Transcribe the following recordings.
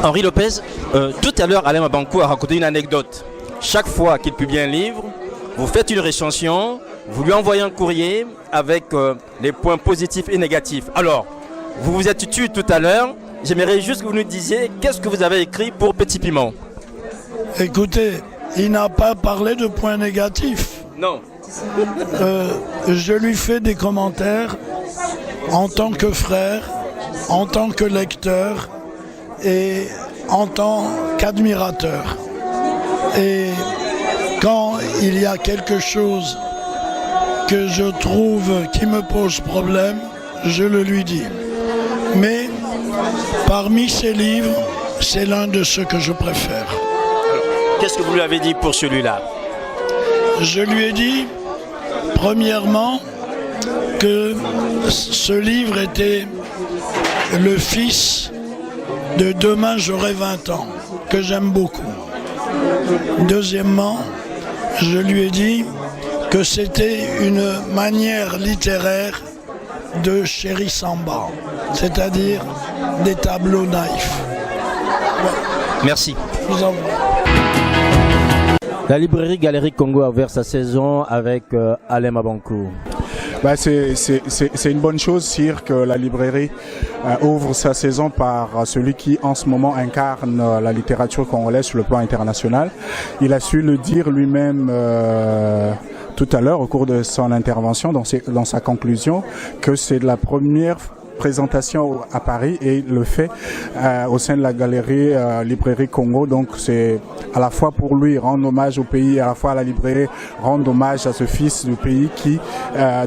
Henri Lopez, tout à l'heure, Alain Mabankou a raconté une anecdote. Chaque fois qu'il publie un livre, vous faites une recension, vous lui envoyez un courrier avec les points positifs et négatifs. Alors, vous vous êtes tué tout à l'heure. J'aimerais juste que vous nous disiez qu'est-ce que vous avez écrit pour Petit Piment. Écoutez, il n'a pas parlé de points négatifs. Non. Je lui fais des commentaires en tant que frère, en tant que lecteur et en tant qu'admirateur. Et quand il y a quelque chose que je trouve qui me pose problème, je le lui dis. Mais parmi ces livres, c'est l'un de ceux que je préfère. Qu'est-ce que vous lui avez dit pour celui-là? Je lui ai dit, premièrement, que ce livre était le fils de Demain j'aurai 20 ans, que j'aime beaucoup. Deuxièmement, je lui ai dit que c'était une manière littéraire de Chéri Samba, c'est-à-dire des tableaux naïfs. Merci. Je vous en prie. La librairie Galerie Congo a ouvert sa saison avec Alain Mabankou. C'est une bonne chose, Sire, que la librairie ouvre sa saison par celui qui en ce moment incarne la littérature congolaise sur le plan international. Il a su le dire lui-même tout à l'heure au cours de son intervention, dans sa conclusion, que c'est la première présentation à Paris et le fait au sein de la galerie Librairie Congo. Donc c'est à la fois pour lui rendre hommage au pays et à la fois à la librairie rendre hommage à ce fils du pays qui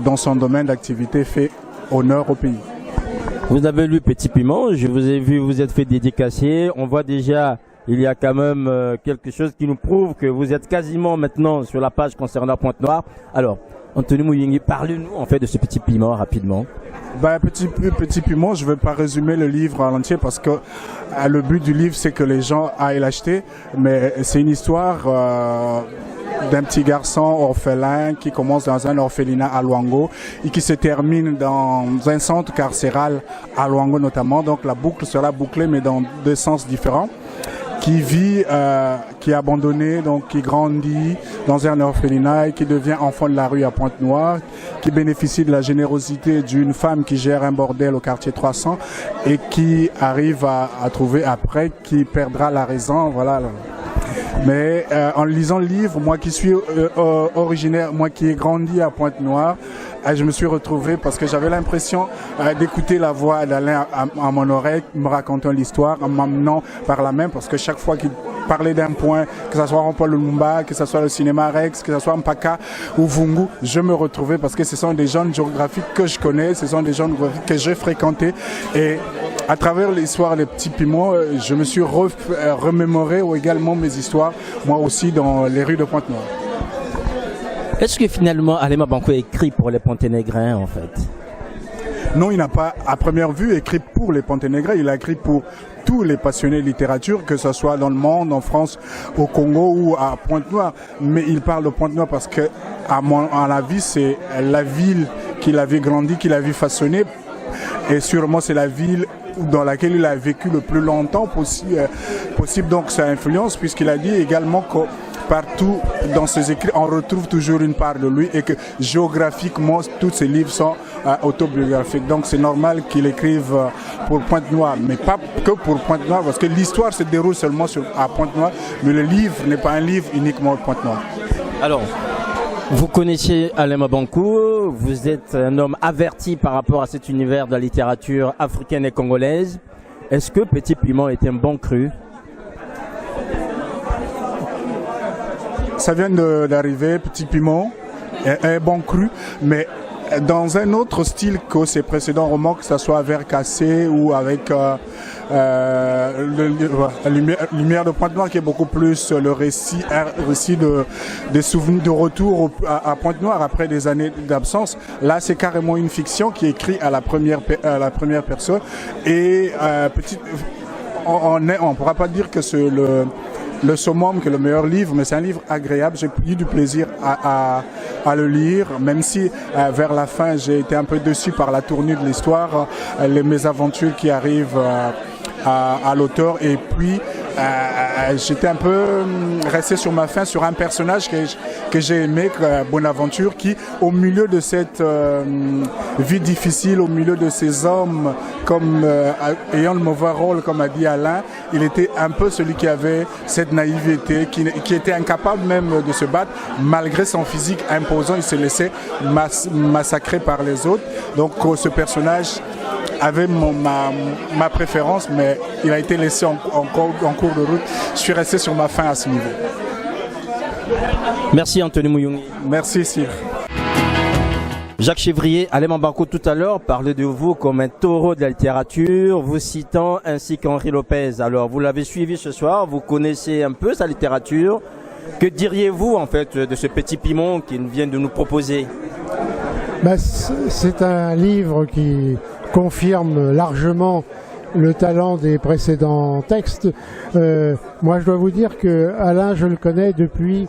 dans son domaine d'activité fait honneur au pays. Vous avez lu Petit Piment, je vous ai vu, vous êtes fait dédicacer. On voit déjà, il y a quand même quelque chose qui nous prouve que vous êtes quasiment maintenant sur la page concernant Pointe-Noire. Alors, Anthony Mouyingi, parlez-nous en fait de ce Petit Piment rapidement. Petit Piment, je ne vais pas résumer le livre en entier parce que le but du livre c'est que les gens aillent l'acheter, mais c'est une histoire d'un petit garçon orphelin qui commence dans un orphelinat à Luango et qui se termine dans un centre carcéral à Luango notamment. Donc la boucle sera bouclée mais dans deux sens différents. Qui vit, qui est abandonné, donc qui grandit dans un orphelinat et qui devient enfant de la rue à Pointe-Noire, qui bénéficie de la générosité d'une femme qui gère un bordel au quartier 300 et qui arrive à trouver après, qui perdra la raison, voilà. Mais en lisant le livre, moi qui suis originaire, moi qui ai grandi à Pointe-Noire, je me suis retrouvé parce que j'avais l'impression d'écouter la voix d'Alain à mon oreille, me racontant l'histoire, en m'amenant par la main, parce que chaque fois qu'il parlait d'un point, que ce soit Rond-Point Lumumba, que ce soit le cinéma Rex, que ce soit Mpaka ou Vungu, je me retrouvais parce que ce sont des zones géographiques que je connais, ce sont des zones géographiques que j'ai fréquentées et à travers l'histoire des Petits Piments, je me suis remémoré également mes histoires, moi aussi dans les rues de Pointe-Noire. Est-ce que finalement Alain Mabankou a écrit pour les Ponténégrins en fait? Non, il n'a pas à première vue écrit pour les Ponténégrins, il a écrit pour tous les passionnés de littérature, que ce soit dans le monde, en France, au Congo ou à Pointe-Noire. Mais il parle de Pointe-Noire parce que, à mon avis, c'est la ville qu'il a vu grandir, qu'il a vu façonner. Et sûrement, c'est la ville dans laquelle il a vécu le plus longtemps possible. Donc, ça influence, puisqu'il a dit également que partout dans ses écrits, on retrouve toujours une part de lui et que géographiquement, tous ses livres sont autobiographiques. Donc c'est normal qu'il écrive pour Pointe-Noire, mais pas que pour Pointe-Noire, parce que l'histoire se déroule seulement à Pointe-Noire, mais le livre n'est pas un livre uniquement de Pointe-Noire. Alors, vous connaissez Alain Mabankou, vous êtes un homme averti par rapport à cet univers de la littérature africaine et congolaise. Est-ce que Petit Piment est un bon cru? Ça vient d'arriver, Petit Piment, un bon cru, mais dans un autre style que ses précédents romans, que ce soit avec Cassé ou avec Lumière de Pointe-Noire, qui est beaucoup plus le récit des souvenirs de retour à Pointe-Noire après des années d'absence. Là, c'est carrément une fiction qui est écrite à la première personne. Et on ne pourra pas dire que c'est le summum, que le meilleur livre, mais c'est un livre agréable. J'ai eu du plaisir à le lire, même si vers la fin j'ai été un peu déçu par la tournure de l'histoire, les mésaventures qui arrivent à l'auteur. Et puis, j'étais un peu resté sur ma faim sur un personnage que j'ai aimé, Bonaventure, qui, au milieu de cette vie difficile, au milieu de ces hommes comme ayant le mauvais rôle, comme a dit Alain, il était un peu celui qui avait cette naïveté, qui était incapable même de se battre, malgré son physique imposant. Il se laissait massacrer par les autres. Donc ce personnage avait ma préférence, mais il a été laissé en cours de route. Je suis resté sur ma faim à ce niveau. Merci Anthony Mouyongi. Merci Cyr. Jacques Chevrier, Alain Mambankou tout à l'heure parlait de vous comme un taureau de la littérature, vous citant ainsi qu'Henri Lopez. Alors vous l'avez suivi ce soir, vous connaissez un peu sa littérature. Que diriez-vous en fait de ce petit piment qu'il vient de nous proposer? C'est un livre qui confirme largement le talent des précédents textes. Moi, je dois vous dire que Alain, je le connais depuis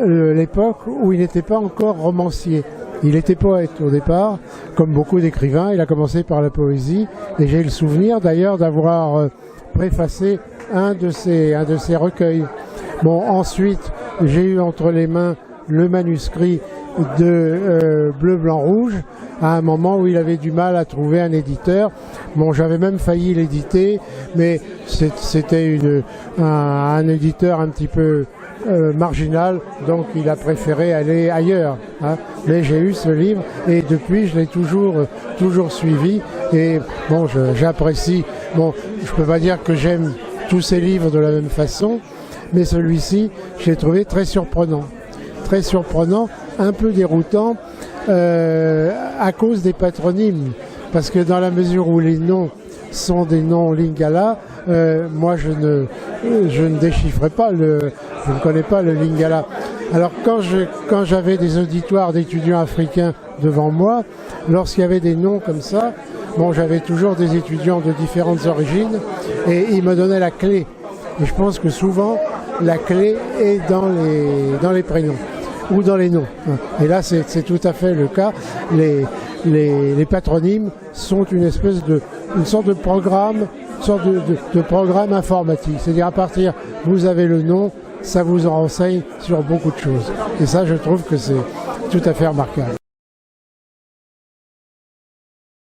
l'époque où il n'était pas encore romancier. Il était poète au départ, comme beaucoup d'écrivains. Il a commencé par la poésie et j'ai le souvenir d'ailleurs d'avoir préfacé un de ses recueils. Bon, ensuite, j'ai eu entre les mains le manuscrit de Bleu, Blanc, Rouge, à un moment où il avait du mal à trouver un éditeur. Bon, j'avais même failli l'éditer, mais c'était un éditeur un petit peu marginal, donc il a préféré aller ailleurs. Hein. Mais j'ai eu ce livre et depuis je l'ai toujours suivi et bon, j'apprécie. Bon, je peux pas dire que j'aime tous ces livres de la même façon, mais celui-ci, je l'ai trouvé très surprenant, un peu déroutant à cause des patronymes, parce que dans la mesure où les noms sont des noms lingala, moi je ne déchiffrais pas je ne connais pas le lingala. Alors quand j'avais des auditoires d'étudiants africains devant moi, lorsqu'il y avait des noms comme ça, bon, j'avais toujours des étudiants de différentes origines et ils me donnaient la clé. Et je pense que souvent, la clé est dans les prénoms ou dans les noms. Et là, c'est tout à fait le cas. Les patronymes sont une sorte de programme, de programme informatique. C'est-à-dire à partir, vous avez le nom, ça vous en renseigne sur beaucoup de choses. Et ça, je trouve que c'est tout à fait remarquable.